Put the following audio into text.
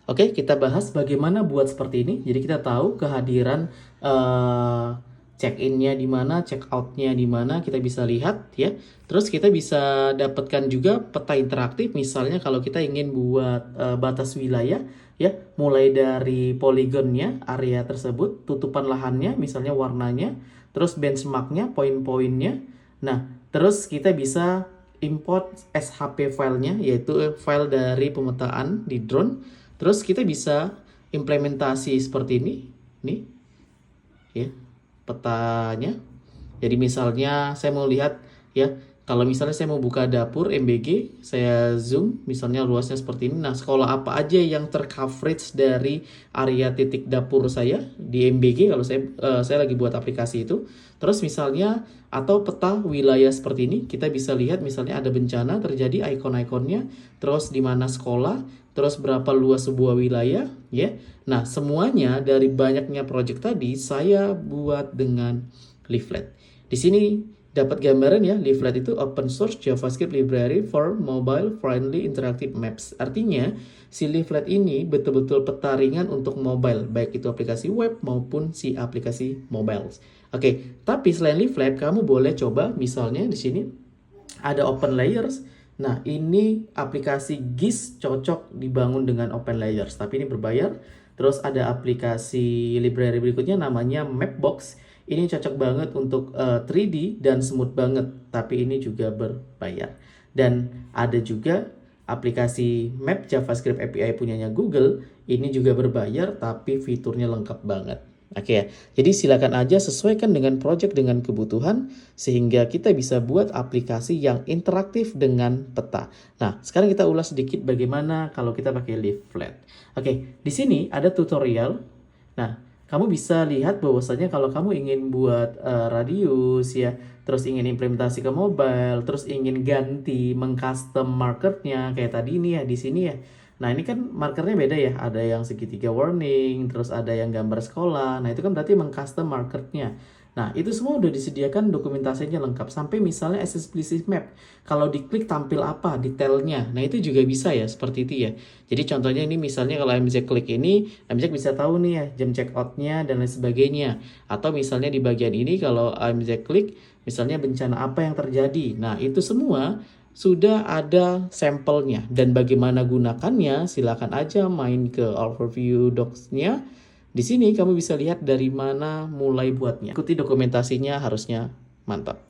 Oke, kita bahas bagaimana buat seperti ini. Jadi kita tahu kehadiran check-in-nya di mana, check-out-nya di mana, kita bisa lihat ya. Terus kita bisa dapatkan juga peta interaktif, misalnya kalau kita ingin buat batas wilayah ya, mulai dari poligonnya, area tersebut, tutupan lahannya, misalnya warnanya, terus benchmark-nya, poin-poinnya. Nah, terus kita bisa import SHP filenya, yaitu file dari pemetaan di drone. Terus kita bisa implementasi seperti ini, nih, ya, petanya. Jadi misalnya saya mau lihat ya, kalau misalnya saya mau buka dapur MBG, saya zoom, misalnya luasnya seperti ini. Nah, sekolah apa aja yang tercoverage dari area titik dapur saya di MBG kalau saya lagi buat aplikasi itu. Terus misalnya atau peta wilayah seperti ini, kita bisa lihat misalnya ada bencana terjadi, ikon-ikonnya, terus di mana sekolah, terus berapa luas sebuah wilayah, ya. Nah, semuanya dari banyaknya project tadi saya buat dengan Leaflet. Di sini dapat gambaran ya, Leaflet itu open source JavaScript library for mobile friendly interactive maps. Artinya, si Leaflet ini betul-betul peta ringan untuk mobile, baik itu aplikasi web maupun si aplikasi mobile. Oke, tapi selain Leaflet, kamu boleh coba misalnya di sini ada Open Layers. Nah, ini aplikasi GIS cocok dibangun dengan Open Layers, tapi ini berbayar. Terus ada aplikasi library berikutnya namanya Mapbox. Ini cocok banget untuk 3D dan smooth banget, tapi ini juga berbayar. Dan ada juga aplikasi Map JavaScript API punyanya Google. Ini juga berbayar, tapi fiturnya lengkap banget. Oke ya, jadi silakan aja sesuaikan dengan project dengan kebutuhan sehingga kita bisa buat aplikasi yang interaktif dengan peta. Nah, sekarang kita ulas sedikit bagaimana kalau kita pakai Leaflet. Oke, di sini ada tutorial. Nah, kamu bisa lihat bahwasanya kalau kamu ingin buat radius ya, terus ingin implementasi ke mobile, terus ingin ganti mengcustom markernya kayak tadi ini ya di sini ya. Nah, ini kan markernya beda ya, ada yang segitiga warning, terus ada yang gambar sekolah. Nah, itu kan berarti mengcustom markernya. Nah, itu semua udah disediakan dokumentasinya lengkap. Sampai misalnya explicit map. Kalau diklik tampil apa, detailnya. Nah, itu juga bisa ya, seperti itu ya. Jadi contohnya ini misalnya kalau MJ klik ini, MJ bisa tahu nih ya, jam check out-nya dan lain sebagainya. Atau misalnya di bagian ini kalau MJ klik, misalnya bencana apa yang terjadi. Nah, itu semua sudah ada sampelnya dan bagaimana gunakannya silakan aja main ke overview docs-nya. Di sini kamu bisa lihat dari mana mulai buatnya. Ikuti dokumentasinya harusnya mantap.